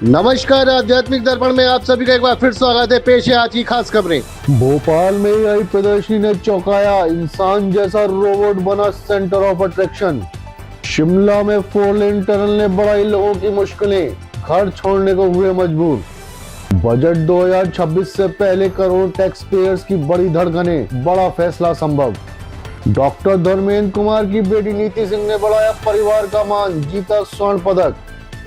नमस्कार, आध्यात्मिक दर्पण में आप सभी का एक बार फिर स्वागत है। पेश है आज की खास खबरें। भोपाल में एआई प्रदर्शनी ने चौंकाया, इंसान जैसा रोबोट बना सेंटर ऑफ अट्रैक्शन। शिमला में 4 लेन टनल ने बढ़ाई लोगों की मुश्किलें, घर छोड़ने को हुए मजबूर। बजट 2026 से पहले करोड़ टैक्स पेयर्स की बड़ी धड़कनें, बड़ा फैसला संभव। डॉक्टर धर्मेंद्र कुमार की बेटी नीति सिंह ने बढ़ाया परिवार का मान, जीता स्वर्ण पदक।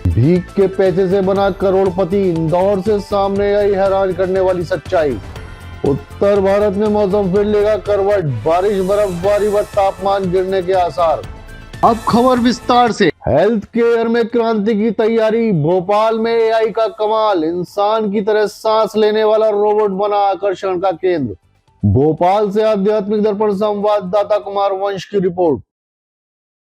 भीख के पैसे से बना करोड़पति, इंदौर से सामने आई हैरान करने वाली सच्चाई। उत्तर भारत में मौसम फिर लेगा करवट, बारिश बर्फबारी व तापमान गिरने के आसार। अब खबर विस्तार से। हेल्थ केयर में क्रांति की तैयारी, भोपाल में एआई का कमाल, इंसान की तरह सांस लेने वाला रोबोट बना आकर्षण का केंद्र। भोपाल से आध्यात्मिक दर्पण संवाददाता कुमार वंश की रिपोर्ट।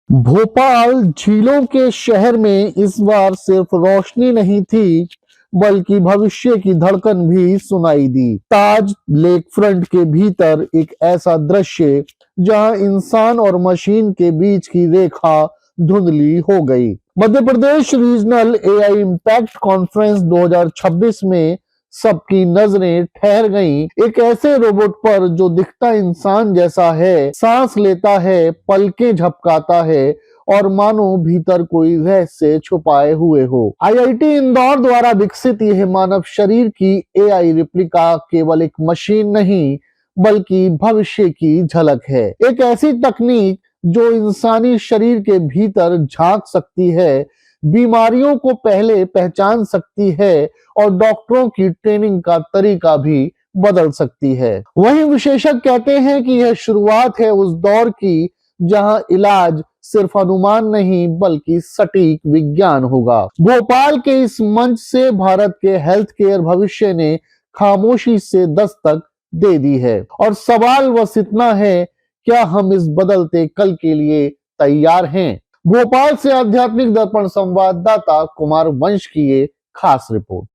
भोपाल झीलों के शहर में इस बार सिर्फ रोशनी नहीं थी, बल्कि भविष्य की धड़कन भी सुनाई दी। ताज लेक फ्रंट के भीतर एक ऐसा दृश्य जहां इंसान और मशीन के बीच की रेखा धुंधली हो गई। Madhya Pradesh regional AI impact conference 2026 में सबकी नजरें ठहर गईं एक ऐसे रोबोट पर जो दिखता इंसान जैसा है, सांस लेता है, पलकें झपकाता है और मानो भीतर कोई रहस्य छुपाए हुए हो। आईआईटी इंदौर द्वारा विकसित यह मानव शरीर की एआई रेप्लिका केवल एक मशीन नहीं, बल्कि भविष्य की झलक है। एक ऐसी तकनीक जो इंसानी शरीर के भीतर झांक सकती है, बीमारियों को पहले पहचान सकती है और डॉक्टरों की ट्रेनिंग का तरीका भी बदल सकती है। वहीं विशेषज्ञ कहते हैं कि यह शुरुआत है उस दौर की जहां इलाज सिर्फ अनुमान नहीं बल्कि सटीक विज्ञान होगा। भोपाल के इस मंच से भारत के हेल्थ केयर भविष्य ने खामोशी से दस्तक दे दी है और सवाल बस इतना है, क्या हम इस बदलते कल के लिए तैयार हैं? भोपाल से आध्यात्मिक दर्पण संवाददाता कुमार वंश की ये खास report.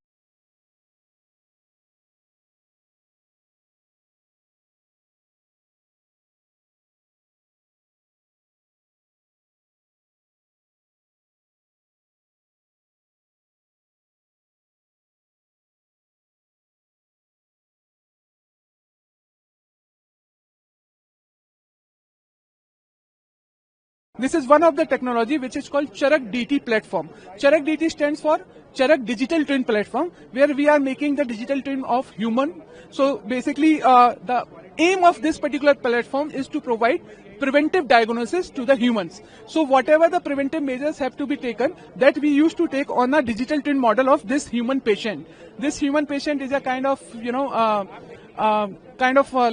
This is one of the technology which is called Charak DT platform. Charak DT stands for Charak Digital Twin Platform, where we are making the digital twin of human. So basically, the aim of this particular platform is to provide preventive diagnosis to the humans. So whatever the preventive measures have to be taken, that we used to take on a digital twin model of this human patient. This human patient is a kind of,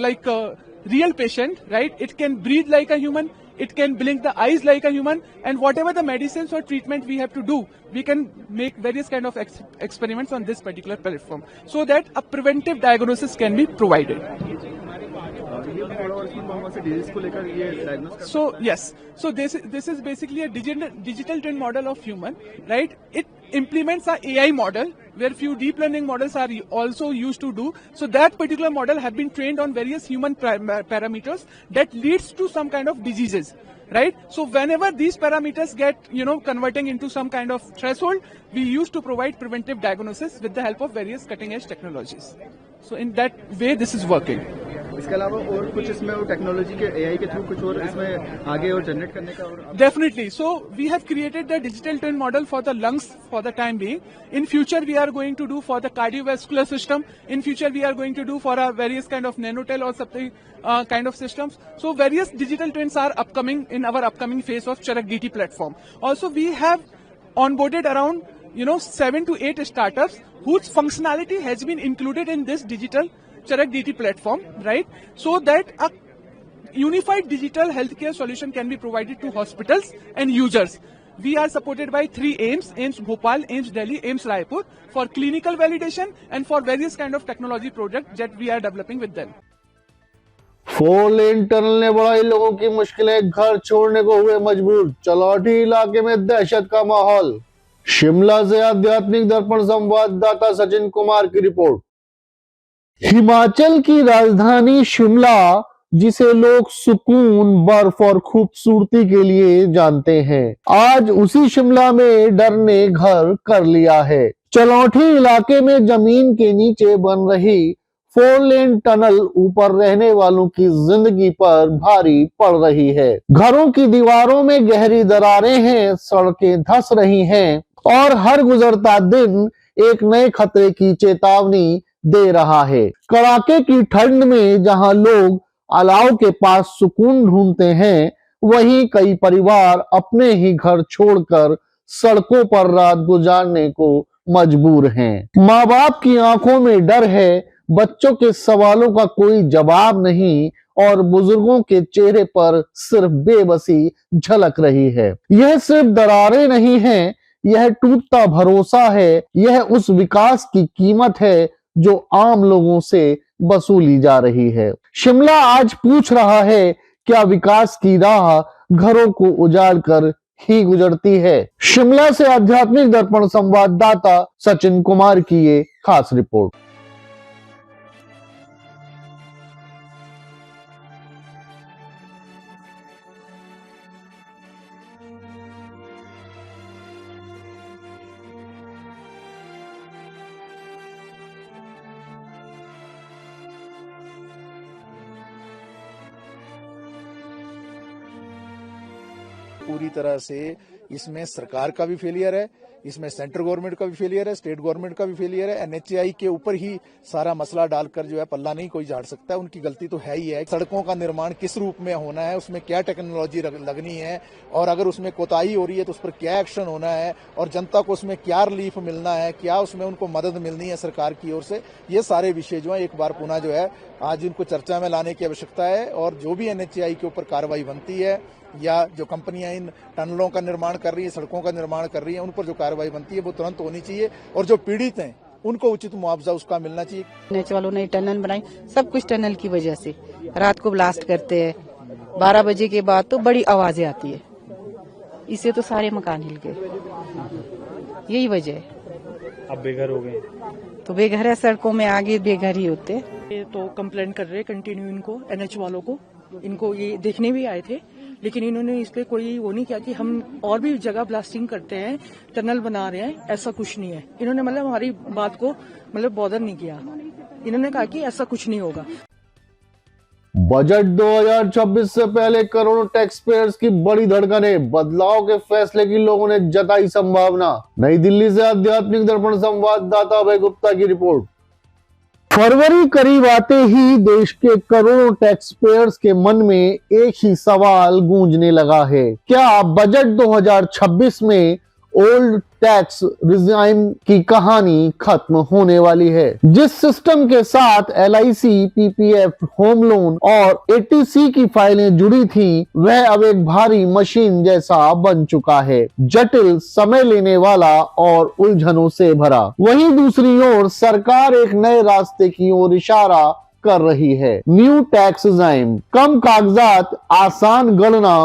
like a real patient, right? It can breathe like a human. It can blink the eyes like a human, and whatever the medicines or treatment we have to do, we can make various kind of experiments on this particular platform, so that a preventive diagnosis can be provided. So yes, so this is basically a digital twin model of human, right? It implements a AI model where few deep learning models are also used to do. So that particular model have been trained on various human parameters that leads to some kind of diseases, right? So whenever these parameters get, converting into some kind of threshold, we used to provide preventive diagnosis with the help of various cutting edge technologies. So in that way, this is working. इसके अलावा और कुछ इसमें technology के AI के through कुछ और इसमें आगे और जनरेट करने का और Definitely. So we have created the digital twin model for the lungs for the time being. In future, we are going to do for the cardiovascular system. In future, we are going to do for various kind of nanotel or something kind of systems. So various digital twins are upcoming in our upcoming phase of Charak DT platform. Also, we have onboarded around 7 to 8 startups whose functionality has been included in this digital Charak DT platform, right? So that a unified digital healthcare solution can be provided to hospitals and users. We are supported by 3 AIIMS, AIIMS Bhopal, AIIMS Delhi, AIIMS Raipur, for clinical validation and for various kind of technology projects that we are developing with them. 4 lane tunnel ने बढ़ाई लोगों की मुश्किलें, घर छोड़ने को हुए मजबूर। चलौठी इलाके में दहशत का माहौल। शिमला से आध्यात्मिक दर्पण संवाददाता सचिन कुमार की रिपोर्ट। हिमाचल की राजधानी शिमला, जिसे लोग सुकून, बर्फ और खूबसूरती के लिए जानते हैं, आज उसी शिमला में डर ने घर कर लिया है। चलौठी इलाके में जमीन के नीचे बन रही 4 लेन टनल ऊपर रहने वालों की जिंदगी पर भारी पड़ रही है। घरों की दीवारों में गहरी दरारें हैं, सड़कें धंस रही हैं और हर गुजरता दिन एक नए खतरे की चेतावनी दे रहा है। कड़ाके की ठंड में जहां लोग अलाव के पास सुकून ढूंढते हैं, वहीं कई परिवार अपने ही घर छोड़कर सड़कों पर रात गुजारने को मजबूर हैं। माँ बाप की आंखों में डर है, बच्चों के सवालों का कोई जवाब नहीं और बुजुर्गों के चेहरे पर सिर्फ बेबसी झलक रही है। यह सिर्फ दरारें नहीं हैं, यह टूटता भरोसा है, यह उस विकास की कीमत है जो आम लोगों से वसूली जा रही है। शिमला आज पूछ रहा है, क्या विकास की राह घरों को उजाड़ कर ही गुजरती है? शिमला से आध्यात्मिक दर्पण संवाददाता सचिन कुमार की ये खास रिपोर्ट। पूरी तरह से इसमें सरकार का भी फेलियर है, इसमें सेंट्रल गवर्नमेंट का भी फेलियर है, स्टेट गवर्नमेंट का भी फेलियर है। एनएचएआई के ऊपर ही सारा मसला डालकर जो है पल्ला नहीं कोई झाड़ सकता है, उनकी गलती तो है ही है। सड़कों का निर्माण किस रूप में होना है, उसमें क्या टेक्नोलॉजी लगनी है और अगर उसमें कोताही हो रही है तो उस पर क्या एक्शन होना है और जनता को उसमें क्या रिलीफ मिलना है, क्या उसमें उनको मदद मिलनी है सरकार की ओर से, ये सारे विषय जो है एक बार पुनः जो है आज इनको चर्चा में लाने की आवश्यकता है। और जो भी एनएचएआई के ऊपर कार्रवाई बनती है या जो कंपनियां इन टनलों का निर्माण कर रही है, सड़कों का निर्माण कर रही है, उन पर जो कार्रवाई बनती है वो तुरंत होनी चाहिए और जो पीड़ित हैं उनको उचित मुआवजा उसका मिलना चाहिए। नेचर वालों ने टनल बनाई, सब कुछ टनल की वजह से। रात को ब्लास्ट करते हैं, 12 बजे के बाद तो बड़ी आवाजें आती है, इससे तो सारे मकान हिल गए, यही वजह है। अब बेघर हो गए तो बेघर है, सड़कों में आगे बेघर ही होते। ये तो कंप्लेन कर रहे कंटिन्यू इनको, एनएच वालों को, इनको ये देखने भी आए थे लेकिन इन्होंने इस पे कोई वो नहीं किया कि हम और भी जगह ब्लास्टिंग करते हैं, टनल बना रहे हैं, ऐसा कुछ नहीं है। इन्होंने मतलब हमारी बात को मतलब बॉदर नहीं किया, इन्होंने कहा कि ऐसा कुछ नहीं होगा। बजट 2026 से पहले करोड़ों टैक्स पेयर्स की बड़ी धड़कनें, बदलाव के फैसले की लोगों ने जताई संभावना। नई दिल्ली से आध्यात्मिक दर्पण संवाददाता अभय गुप्ता की रिपोर्ट। फरवरी करीब आते ही देश के करोड़ों टैक्स पेयर्स के मन में एक ही सवाल गूंजने लगा है, क्या बजट 2026 में ओल्ड टैक्स रिजाइम की कहानी खत्म होने वाली है? जिस सिस्टम के साथ LIC, PPF, होम लोन और ATC की फाइलें जुड़ी थी, वह अब एक भारी मशीन जैसा बन चुका है, जटिल, समय लेने वाला और उलझनों से भरा। वहीं दूसरी ओर सरकार एक नए रास्ते की ओर इशारा कर रही है। न्यू टैक्स रिजाइम, कम कागजात, आसान गणना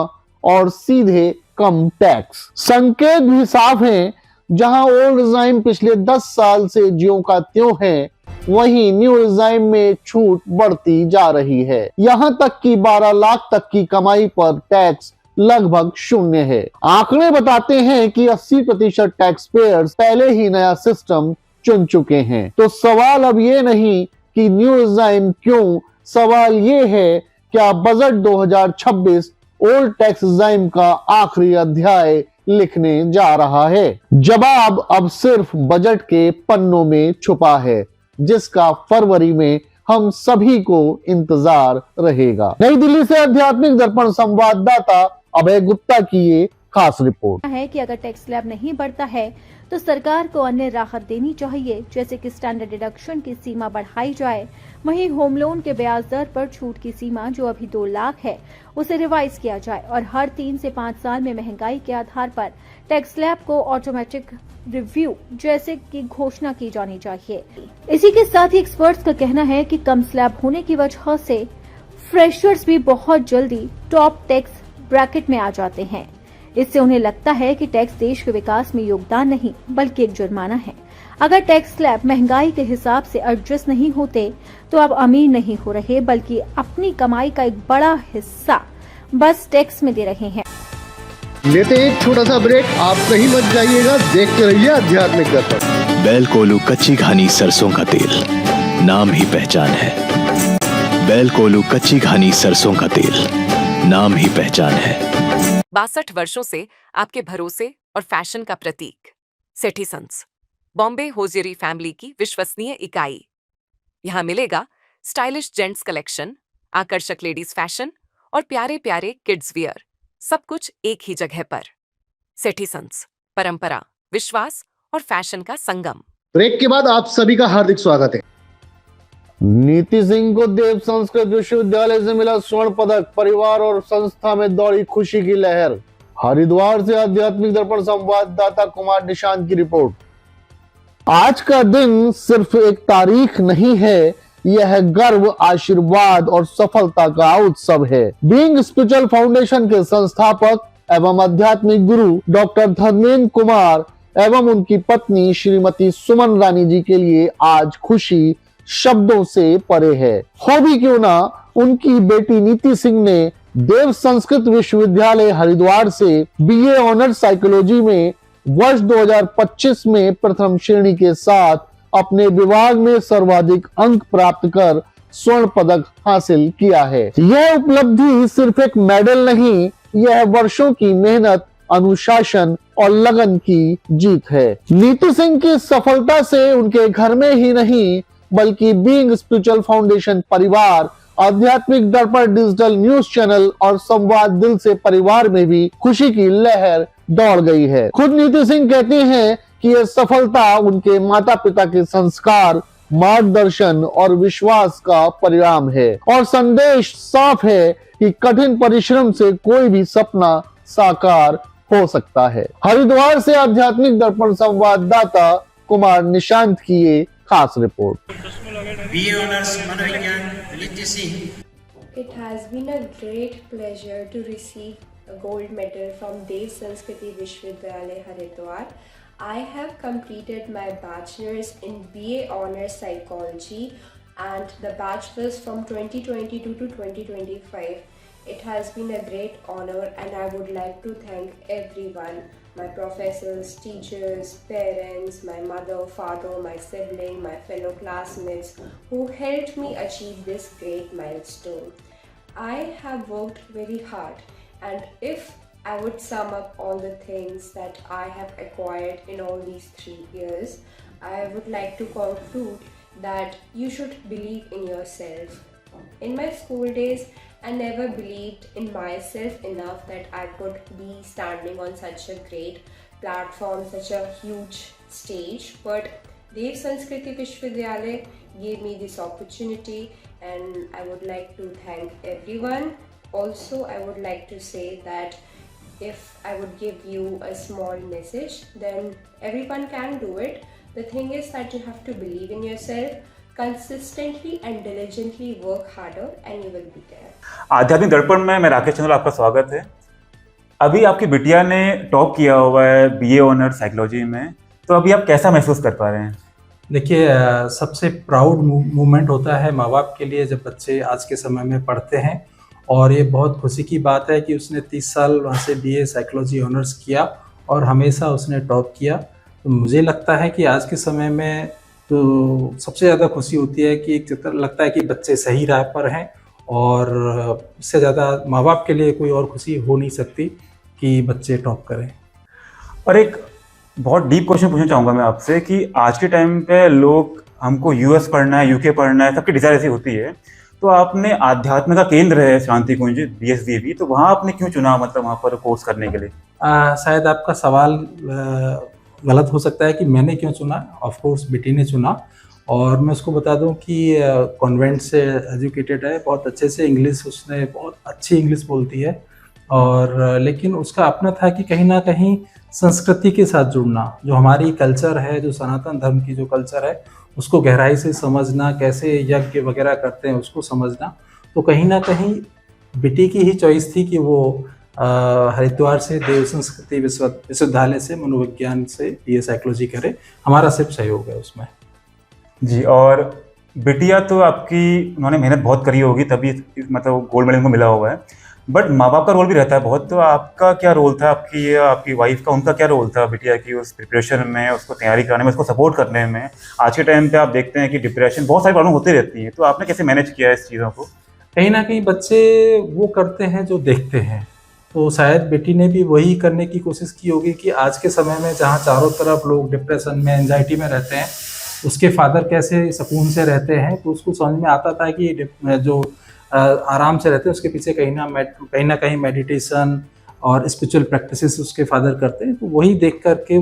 और सीधे कम टैक्स। संकेत भी साफ हैं, जहां ओल्ड रिजाइम पिछले 10 साल से ज्यों का त्यों है, वहीं न्यू रिजाइम में छूट बढ़ती जा रही है। यहां तक कि 12 लाख तक की कमाई पर टैक्स लगभग शून्य है। आंकड़े बताते हैं कि 80% टैक्स पेयर्स पहले ही नया सिस्टम चुन चुके हैं। तो सवाल अब ये नहीं कि न्यू रिजाइम क्यों, सवाल ये है क्या बजट 2026 ओल्ड टैक्स रिजाइम का आखिरी अध्याय लिखने जा रहा है? जवाब अब सिर्फ बजट के पन्नों में छुपा है, जिसका फरवरी में हम सभी को इंतजार रहेगा। नई दिल्ली से आध्यात्मिक दर्पण संवाददाता अभय गुप्ता की ये खास रिपोर्ट है कि अगर टैक्स स्लैब नहीं बढ़ता है तो सरकार को अन्य राहत देनी चाहिए, जैसे कि स्टैंडर्ड डिडक्शन की सीमा बढ़ाई जाए। वहीं होम लोन के ब्याज दर पर छूट की सीमा जो अभी 2 लाख है उसे रिवाइज किया जाए और हर 3 से 5 साल में महंगाई के आधार पर टैक्स स्लैब को ऑटोमेटिक रिव्यू जैसे की घोषणा की जानी चाहिए। इसी के साथ ही एक्सपर्ट्स का कहना है कि कम स्लैब होने की वजह से फ्रेशर्स भी बहुत जल्दी टॉप टैक्स ब्रैकेट में आ जाते हैं। इससे उन्हें लगता है कि टैक्स देश के विकास में योगदान नहीं बल्कि एक जुर्माना है। अगर टैक्स स्लैब महंगाई के हिसाब से एडजस्ट नहीं होते तो आप अमीर नहीं हो रहे बल्कि अपनी कमाई का एक बड़ा हिस्सा बस टैक्स में दे रहे हैं। लेते हैं एक छोटा सा ब्रेक, आप कहीं मत जाइएगा, देखते रहिए आध्यात्मिक दर्पण। बैल कोलू कच्ची घानी सरसों का तेल, नाम ही पहचान है। बैल कोलू कच्ची घानी सरसों का तेल, नाम ही पहचान है। 62 वर्षों से आपके भरोसे और फैशन का प्रतीक सेठी सन्स, बॉम्बे होजियरी फैमिली की विश्वसनीय इकाई। यहाँ मिलेगा स्टाइलिश जेंट्स कलेक्शन, आकर्षक लेडीज फैशन और प्यारे प्यारे किड्स वियर, सब कुछ एक ही जगह पर। सेठी सन्स, परंपरा, विश्वास और फैशन का संगम। ब्रेक के बाद आप सभी का हार्दिक स्वागत है। नीति सिंह को देव संस्कृत विश्वविद्यालय से मिला स्वर्ण पदक, परिवार और संस्था में दौड़ी खुशी की लहर। हरिद्वार से आध्यात्मिक दर्पण संवाददाता कुमार निशांत की रिपोर्ट। आज का दिन सिर्फ एक तारीख नहीं है, यह गर्व, आशीर्वाद और सफलता का उत्सव है। बीइंग स्पिरिचुअल फाउंडेशन के संस्थापक एवं आध्यात्मिक गुरु डॉक्टर धर्मेंद्र कुमार एवं उनकी पत्नी श्रीमती सुमन रानी जी के लिए आज खुशी शब्दों से परे है। हो भी क्यों ना, उनकी बेटी नीति सिंह ने देव संस्कृत विश्वविद्यालय हरिद्वार से बीए ऑनर्स साइकोलॉजी में वर्ष 2025 में प्रथम श्रेणी के साथ अपने विभाग में सर्वाधिक अंक प्राप्त कर स्वर्ण पदक हासिल किया है। यह उपलब्धि सिर्फ एक मेडल नहीं, यह वर्षों की मेहनत, अनुशासन और लगन की जीत है। नीति सिंह की सफलता से उनके घर में ही नहीं बल्कि बीइंग स्पिरिचुअल फाउंडेशन परिवार, आध्यात्मिक दर्पण डिजिटल न्यूज चैनल और संवाद दिल से परिवार में भी खुशी की लहर दौड़ गई है। खुद नीति सिंह कहते हैं कि यह सफलता उनके माता पिता के संस्कार, मार्गदर्शन और विश्वास का परिणाम है और संदेश साफ है कि कठिन परिश्रम से कोई भी सपना साकार हो सकता है। हरिद्वार से आध्यात्मिक दर्पण संवाददाता कुमार निशांत की ये खास report. It has been a great pleasure to receive a gold medal from Dev Sanskriti Vishwavidyalaya Haridwar. I have completed my bachelor's in BA Honours Psychology and the bachelor's from 2022 to 2025. It has been a great honor and I would like to thank everyone, my professors, teachers, parents, my mother, father, my sibling, my fellow classmates who helped me achieve this great milestone. I have worked very hard, and if I would sum up all the things that I have acquired in all these 3 years, I would like to conclude that you should believe in yourself. In my school days, I never believed in myself enough that I could be standing on such a great platform, such a huge stage. But Dev Sanskriti Vishwavidyalaya gave me this opportunity and I would like to thank everyone. Also, I would like to say that if I would give you a small message, then everyone can do it. The thing is that you have to believe in yourself. Consistently and diligently work harder and you will be there. आध्यात्मिक दर्पण में मैं राकेश चंद्र, आपका स्वागत है। अभी आपकी बिटिया ने टॉप किया हुआ है बीए ऑनर्स साइकोलॉजी में, तो अभी आप कैसा महसूस कर पा रहे हैं? देखिए, सबसे प्राउड मोमेंट होता है माँ बाप के लिए जब बच्चे आज के समय में पढ़ते हैं, और ये बहुत खुशी की बात है कि उसने 30 साल वहाँ से बीए साइकोलॉजी ऑनर्स किया और हमेशा उसने टॉप किया। तो मुझे लगता है कि आज के समय में तो सबसे ज़्यादा खुशी होती है कि लगता है कि बच्चे सही राह पर हैं, और इससे ज़्यादा माँ बाप के लिए कोई और खुशी हो नहीं सकती कि बच्चे टॉप करें। और एक बहुत डीप क्वेश्चन पूछना चाहूँगा मैं आपसे कि आज के टाइम पे लोग, हमको यूएस पढ़ना है, यूके पढ़ना है, सबकी डिज़ायर ऐसी होती है, तो आपने आध्यात्म का केंद्र है शांति कुंज BSVB, तो वहाँ आपने क्यों चुना, मतलब वहाँ पर कोर्स करने के लिए? शायद आपका सवाल गलत हो सकता है कि मैंने क्यों चुना। ऑफ कोर्स बेटी ने चुना, और मैं उसको बता दूं कि कॉन्वेंट से एजुकेटेड है, बहुत अच्छे से इंग्लिश, उसने बहुत अच्छी इंग्लिश बोलती है, और लेकिन उसका अपना था कि कहीं ना कहीं संस्कृति के साथ जुड़ना, जो हमारी कल्चर है, जो सनातन धर्म की जो कल्चर है, उसको गहराई से समझना, कैसे यज्ञ वगैरह करते हैं उसको समझना। तो कहीं ना कहीं बेटी की ही चॉइस थी कि वो हरिद्वार से देव संस्कृति विश्वविद्यालय से मनोविज्ञान से बीए साइकोलॉजी करे। हमारा सिर्फ सहयोग है उसमें। जी, और बिटिया तो आपकी, उन्होंने मेहनत बहुत करी होगी तभी मतलब गोल्ड मेडल को मिला हुआ है, बट माँ बाप का रोल भी रहता है बहुत, तो आपका क्या रोल था, आपकी वाइफ का, उनका क्या रोल था बिटिया की उस प्रिपरेशन में, उसको तैयारी कराने में, उसको सपोर्ट करने में? आज के टाइम पे आप देखते हैं कि डिप्रेशन, बहुत सारी प्रॉब्लम होती रहती है, तो आपने कैसे मैनेज किया इस चीज़ों को? कहीं ना कहीं बच्चे वो करते हैं जो देखते हैं, तो शायद बेटी ने भी वही करने की कोशिश की होगी कि आज के समय में जहाँ चारों तरफ लोग डिप्रेशन में, एंजाइटी में रहते हैं, उसके फादर कैसे सुकून से रहते हैं, तो उसको समझ में आता था कि जो आराम से रहते हैं उसके पीछे कहीं ना कहीं मेडिटेशन और स्पिरिचुअल प्रैक्टिसेस उसके फादर करते हैं। तो वही देख करके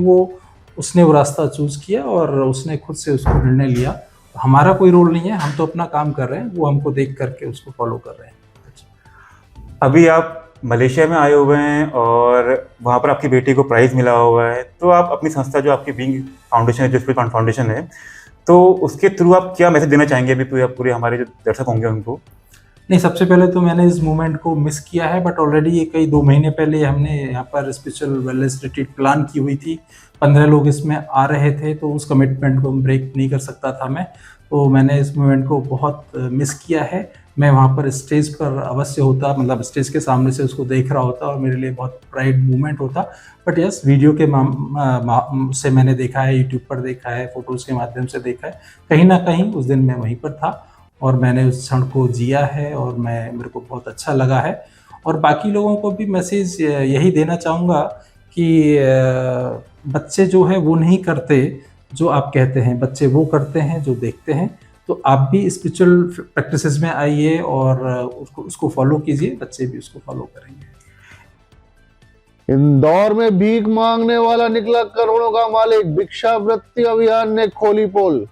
उसने वो रास्ता चूज़ किया और उसने खुद से उसको निर्णय लिया। हमारा कोई रोल नहीं है, हम तो अपना काम कर रहे हैं, वो हमको देख करके उसको फॉलो कर रहे हैं। अभी आप मलेशिया में आए हुए हैं और वहाँ पर आपकी बेटी को प्राइज़ मिला हुआ है, तो आप अपनी संस्था जो आपकी बीइंग फाउंडेशन है, जो स्पिरिट फाउंडेशन है, तो उसके थ्रू आप क्या मैसेज देना चाहेंगे अभी पूरे हमारे जो दर्शक होंगे उनको? नहीं, सबसे पहले तो मैंने इस मूवमेंट को मिस किया है, बट ऑलरेडी कई 2 महीने पहले हमने यहाँ पर स्पिरिचुअल वेलनेस रिट्रीट प्लान की हुई थी। 15 लोग इसमें आ रहे थे, तो उस कमिटमेंट को ब्रेक नहीं कर सकता था मैं, तो मैंने इस मूवमेंट को बहुत मिस किया है। मैं वहाँ पर स्टेज पर अवश्य होता, मतलब स्टेज के सामने से उसको देख रहा होता और मेरे लिए बहुत प्राइड मूवमेंट होता। बट यस, वीडियो के से मैंने देखा है, यूट्यूब पर देखा है, फोटोज़ के माध्यम से देखा है। कहीं ना कहीं उस दिन मैं वहीं पर था और मैंने उस क्षण को जिया है और मेरे को बहुत अच्छा लगा है। और बाकी लोगों को भी मैसेज यही देना चाहूँगा कि बच्चे जो है वो नहीं करते जो आप कहते हैं, बच्चे वो करते हैं जो देखते हैं। तो आप भी स्पिरिचुअल प्रैक्टिसेस में आइए और उसको फॉलो कीजिए, बच्चे भी उसको फॉलो करेंगे। इंदौर में भीख मांगने वाला निकला करोड़ों का मालिक, भिक्षावृत्ति अभियान ने खोली पोल।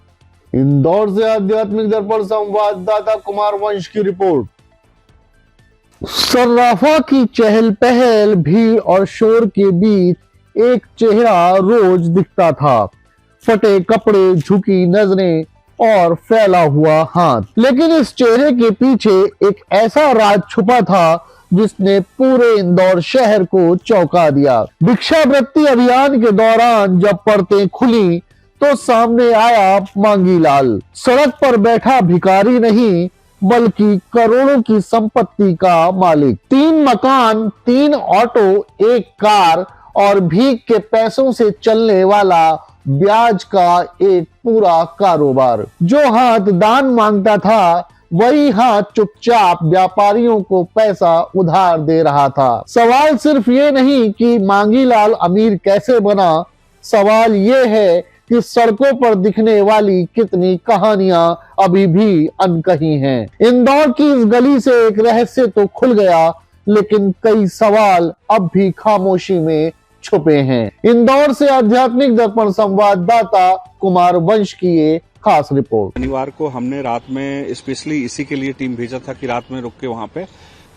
इंदौर से आध्यात्मिक दर्पण संवाददाता कुमार वंश की रिपोर्ट। सर्राफा की चहल पहल, भीड़ और शोर के बीच एक चेहरा रोज दिखता था, फटे कपड़े, झुकी नजरें और फैला हुआ हाथ। लेकिन इस चेहरे के पीछे एक ऐसा राज छुपा था जिसने पूरे इंदौर शहर को चौंका दिया। भिक्षावृत्ति अभियान के दौरान जब परतें खुली तो सामने आया मांगी लाल। सड़क पर बैठा भिखारी नहीं बल्कि करोड़ों की संपत्ति का मालिक। 3 मकान, 3 ऑटो, 1 कार और भीख के पैसों से चलने वाला ब्याज का एक पूरा कारोबार। जो हाथ दान मांगता था वही हाथ चुपचाप व्यापारियों को पैसा उधार दे रहा था। सवाल सिर्फ ये नहीं कि मांगी लाल अमीर कैसे बना, सवाल ये है कि सड़कों पर दिखने वाली कितनी कहानियां अभी भी अनकही हैं। इंदौर की इस गली से एक रहस्य तो खुल गया, लेकिन कई सवाल अब भी खामोशी में छुपे हैं। इंदौर से आध्यात्मिक दर्पण संवाददाता कुमार वंश की ये खास रिपोर्ट। शनिवार को हमने रात में स्पेशली इसी के लिए टीम भेजा था कि रात में रुक के वहां पे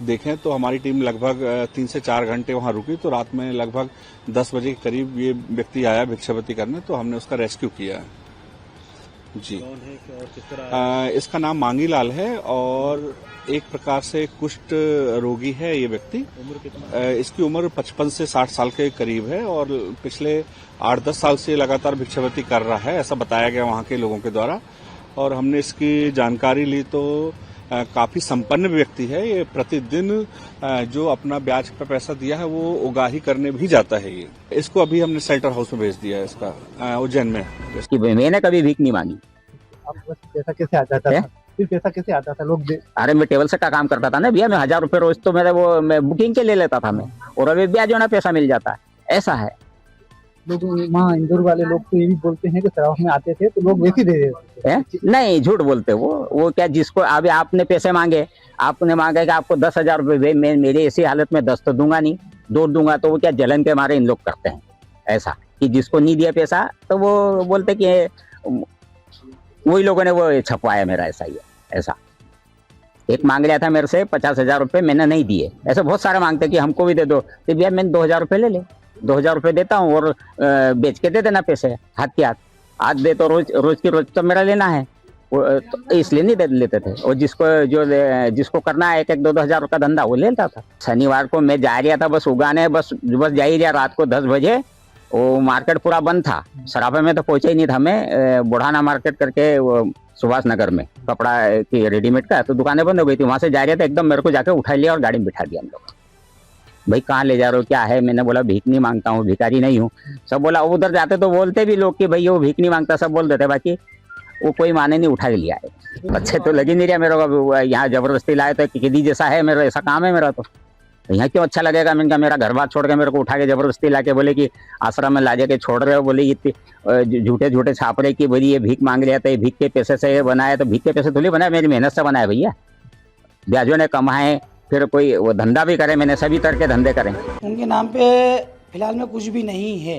देखें, तो हमारी टीम लगभग 3 से 4 घंटे वहां रुकी। तो रात में लगभग 10 बजे के करीब ये व्यक्ति आया भिक्षावृत्ति करने, तो हमने उसका रेस्क्यू किया जी। इसका नाम मांगी लाल है और एक प्रकार से कुष्ठ रोगी है ये व्यक्ति। इसकी उम्र 55 से 60 साल के करीब है और पिछले 8-10 साल से लगातार भिक्षावृत्ति कर रहा है, ऐसा बताया गया वहाँ के लोगों के द्वारा। और हमने इसकी जानकारी ली तो काफी संपन्न व्यक्ति है ये। प्रतिदिन जो अपना ब्याज पर पैसा दिया है वो उगाही करने भी जाता है ये। इसको अभी हमने शेल्टर हाउस में भेज दिया है इसका, उज्जैन में। मैंने कभी भीख नहीं मांगी। पैसा कैसे आ जाता था? फिर पैसा कैसे आता था? लोग अरे मैं टेबल सेट का काम करता था ना भैया, मैं 1000 रुपए रोज तो मैं बुकिंग के ले लेता था मैं, और अभी ब्याज होना पैसा मिल जाता है, ऐसा है। लोग वहाँ इंदौर वाले लोग तो ये भी बोलते हैं कि शराब में आते थे तो लोग वैसे दे देते थे। नहीं, झूठ बोलते वो क्या, जिसको अभी आपने पैसे मांगे, आपने मांगा कि आपको 10,000 रुपए, मैं मेरी ऐसी हालत में 10 तो दूंगा नहीं, 2 दूंगा, तो वो क्या जलन के मारे इन लोग करते हैं ऐसा कि जिसको नहीं दिया पैसा तो वो बोलते कि वही लोगों ने वो छपवाया मेरा, ऐसा ही है। ऐसा एक मांग लिया था मेरे से 50,000 रुपए, मैंने नहीं दिए। ऐसे बहुत सारे मांगते कि हमको भी दे दो, तो भैया मैंने 2,000 रुपए ले ले, 2,000 रुपए देता हूँ और बेच के दे देना पैसे हाथ के हाथ। आज दे तो रोज की रोज तो मेरा लेना है, तो इसलिए नहीं दे लेते थे। और जिसको करना है 1-2 हज़ार का धंधा वो लेता था। शनिवार को मैं जा रहा था बस उगाने, बस जा ही रहा रात को 10 बजे, वो मार्केट पूरा बंद था। सराफे में तो पहुंचा ही नहीं था मैं, बुढ़ाना मार्केट करके वो सुभाष नगर में कपड़ा की रेडीमेड का, तो दुकानें बंद हो गई थी। वहां से जा रहे थे, एकदम मेरे को जाके उठा लिया और गाड़ी में बिठा दिया हम लोग। भाई कहाँ ले जा रहे हो, क्या है? मैंने बोला भीख नहीं मांगता हूँ, भिखारी नहीं हूँ। सब बोला, उधर जाते तो बोलते भी लोग कि भाई वो भीख नहीं मांगता, सब बोल देते, बाकी वो कोई माने नहीं, उठा के लिया है। अच्छे तो लग ही नहीं रहा मेरे को, यहाँ जबरदस्ती लाए तो किदी जैसा है मेरा, ऐसा काम है मेरा, तो यहाँ क्यों अच्छा लगेगा? मैंने कहा मेरा घर बार छोड़ के मेरे को उठा के जबरदस्ती ला के बोले कि आश्रम में ला जाके छोड़ रहे हो, बोले इतनी झूठे झूठे छाप रहे कि भाई ये भीख मांग लिया था, ये भीख के पैसे से ये बनाया, तो भीख के पैसे थोड़ी बनाया, मेरी मेहनत से बनाया भैया, ब्याजों ने कमाए, फिर कोई वो धंधा भी करे, मैंने सभी तरह के धंधे करे। उनके नाम पे फिलहाल में कुछ भी नहीं है।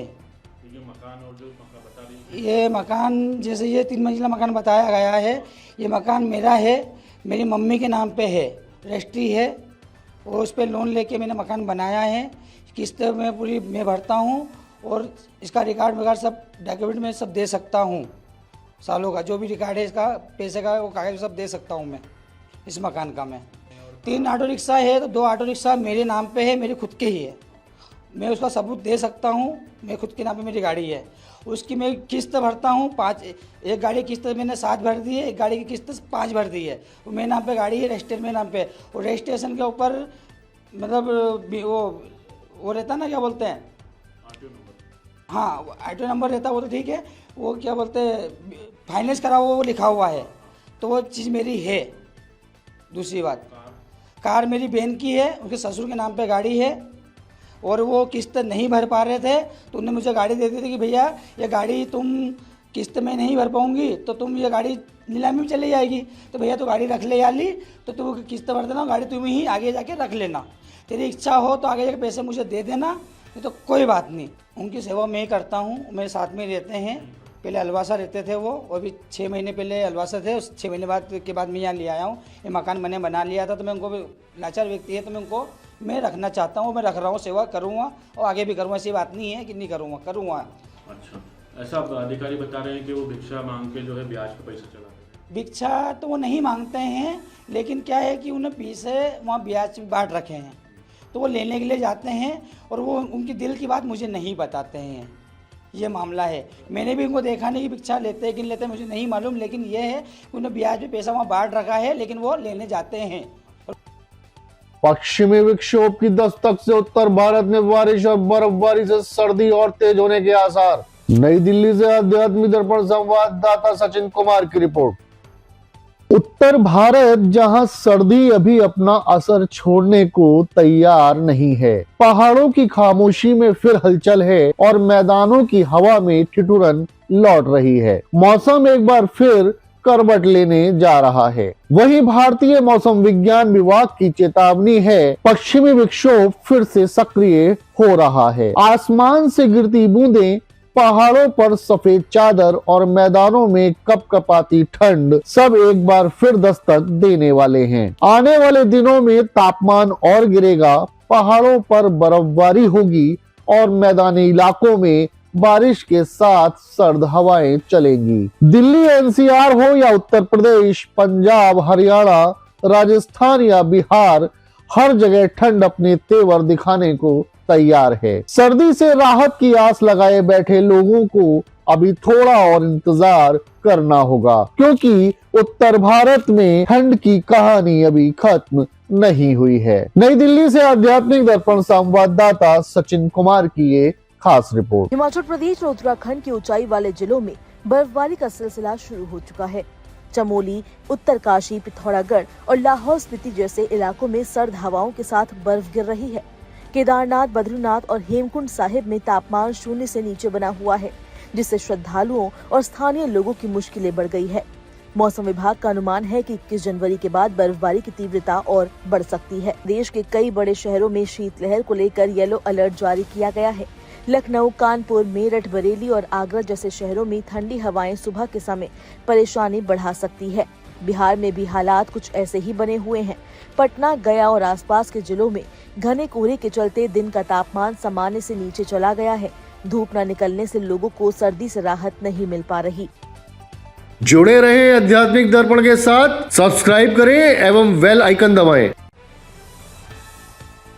ये मकान जैसे ये 3 मंजिला मकान बताया गया है, ये मकान मेरा है, मेरी मम्मी के नाम पे है, रजिस्ट्री है, और उस पर लोन लेके मैंने मकान बनाया है। किस्त में पूरी मैं भरता हूँ और इसका रिकॉर्ड वगैरह सब डॉक्यूमेंट में सब दे सकता हूँ। सालों का जो भी रिकॉर्ड है इसका, पैसे का, वो कागज सब दे सकता हूँ मैं इस मकान का। मैं 3 ऑटो रिक्शा है, तो 2 ऑटो रिक्शा मेरे नाम पे है, मेरे खुद के ही है, मैं उसका सबूत दे सकता हूँ। मैं खुद के नाम पे मेरी गाड़ी है, उसकी मैं किस्त भरता हूँ 5। एक गाड़ी की किस्त मैंने 7 भर दी है, एक गाड़ी की किस्त 5 भर दी है। वो मेरे नाम पे गाड़ी है, रजिस्ट्रेशन मेरे नाम पे, और रजिस्ट्रेशन के ऊपर मतलब वो रहता ना, क्या बोलते हैं, हाँ ऑटो नंबर रहता, वो तो ठीक है, वो क्या बोलते हैं फाइनेंस करा हुआ, वो लिखा हुआ है, तो वो चीज़ मेरी है। दूसरी बात, कार मेरी बहन की है, उनके ससुर के नाम पे गाड़ी है, और वो किस्त नहीं भर पा रहे थे, तो उन्होंने मुझे गाड़ी दे दी थी कि भैया ये गाड़ी तुम किस्त में नहीं भर पाऊंगी तो तुम ये गाड़ी नीलामी में चली जाएगी, तो भैया तो गाड़ी रख ले, या ली तो तू किस्त भर देना, गाड़ी तुम ही आगे जाके रख लेना, तेरी इच्छा हो तो आगे जाके पैसे मुझे दे देना, नहीं तो कोई बात नहीं। उनकी सेवा मैं ही करता हूँ, मेरे साथ में रहते हैं। पहले अलवासा रहते थे वो, अभी 6 महीने पहले अलवासा थे, उस 6 महीने के बाद मैं यहाँ ले आया हूँ। ये मकान मैंने बना लिया था, तो मैं उनको लाचार व्यक्ति है, तो मैं उनको मैं रखना चाहता हूँ, मैं रख रहा हूँ, सेवा करूँगा और आगे भी करूँगा, ऐसी बात नहीं है कि नहीं करूँगा, करूँगा। अच्छा, ऐसा अधिकारी बता रहे हैं कि वो भिक्षा मांग के जो है ब्याज का पैसा चला रहे हैं। भिक्षा तो वो नहीं मांगते हैं, लेकिन क्या है कि उन्हें पैसे वहाँ ब्याज बांट रखे हैं, तो वो लेने के लिए जाते हैं, और वो उनकी दिल की बात मुझे नहीं बताते हैं। ये मामला है, मैंने भी उनको देखा नहीं कि भिक्षा लेते हैं कि लेते हैं, मुझे नहीं मालूम, लेकिन ये है कि उन्हें ब्याज पे पैसा वहाँ बांट रखा है, लेकिन वो लेने जाते हैं। पश्चिमी विक्षोभ की दस्तक से उत्तर भारत में बारिश और बर्फबारी से सर्दी और तेज होने के आसार। नई दिल्ली से आध्यात्मिक दर्पण संवाददाता सचिन कुमार की रिपोर्ट। उत्तर भारत जहां सर्दी अभी अपना असर छोड़ने को तैयार नहीं है, पहाड़ों की खामोशी में फिर हलचल है और मैदानों की हवा में ठिठुरन लौट रही है। मौसम एक बार फिर करवट लेने जा रहा है। वहीं भारतीय मौसम विज्ञान विभाग की चेतावनी है, पश्चिमी विक्षोभ फिर से सक्रिय हो रहा है। आसमान से गिरती बूंदें, पहाड़ों पर सफेद चादर और मैदानों में कपकपाती ठंड सब एक बार फिर दस्तक देने वाले हैं। आने वाले दिनों में तापमान और गिरेगा, पहाड़ों पर बर्फबारी होगी और मैदानी इलाकों में बारिश के साथ सर्द हवाएं चलेंगी। दिल्ली एनसीआर हो या उत्तर प्रदेश, पंजाब, हरियाणा, राजस्थान या बिहार, हर जगह ठंड अपने तेवर दिखाने को तैयार है। सर्दी से राहत की आस लगाए बैठे लोगों को अभी थोड़ा और इंतजार करना होगा, क्योंकि उत्तर भारत में ठंड की कहानी अभी खत्म नहीं हुई है। नई दिल्ली से आध्यात्मिक दर्पण संवाददाता सचिन कुमार की ये खास रिपोर्ट। हिमाचल प्रदेश और उत्तराखंड के ऊंचाई वाले जिलों में बर्फबारी का सिलसिला शुरू हो चुका है। चमोली, उत्तरकाशी, पिथौरागढ़ और लाहौल स्पीति जैसे इलाकों में सर्द हवाओं के साथ बर्फ गिर रही है। केदारनाथ, बद्रीनाथ और हेमकुंड साहिब में तापमान 0 से नीचे बना हुआ है, जिससे श्रद्धालुओं और स्थानीय लोगों की मुश्किलें बढ़ गई है। मौसम विभाग का अनुमान है कि 21 जनवरी के बाद बर्फबारी की तीव्रता और बढ़ सकती है। देश के कई बड़े शहरों में शीतलहर को लेकर येलो अलर्ट जारी किया गया है। लखनऊ, कानपुर, मेरठ, बरेली और आगरा जैसे शहरों में ठंडी हवाएं सुबह के समय परेशानी बढ़ा सकती है। बिहार में भी हालात कुछ ऐसे ही बने हुए हैं। पटना, गया और आसपास के जिलों में घने कोहरे के चलते दिन का तापमान सामान्य से नीचे चला गया है। धूप न निकलने से लोगों को सर्दी से राहत नहीं मिल पा रही। जुड़े रहें आध्यात्मिक दर्पण के साथ, सब्सक्राइब करें एवं बेल आइकन दबाएं।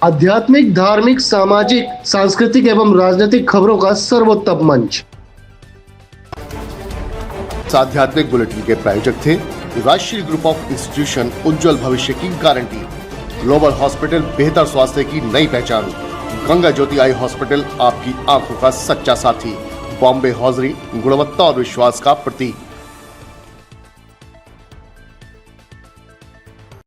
आध्यात्मिक, धार्मिक, सामाजिक, सांस्कृतिक एवं राजनीतिक खबरों का सर्वोत्तम मंच इस आध्यात्मिक बुलेटिन के प्रायोजक थे राष्ट्रीय ग्रुप ऑफ इंस्टीट्यूशन, उज्जवल भविष्य की गारंटी, ग्लोबल हॉस्पिटल, बेहतर स्वास्थ्य की नई पहचान, गंगा ज्योति आई हॉस्पिटल, आपकी आंखों का सच्चा साथी, बॉम्बे हॉजरी, गुणवत्ता और विश्वास का प्रतीक।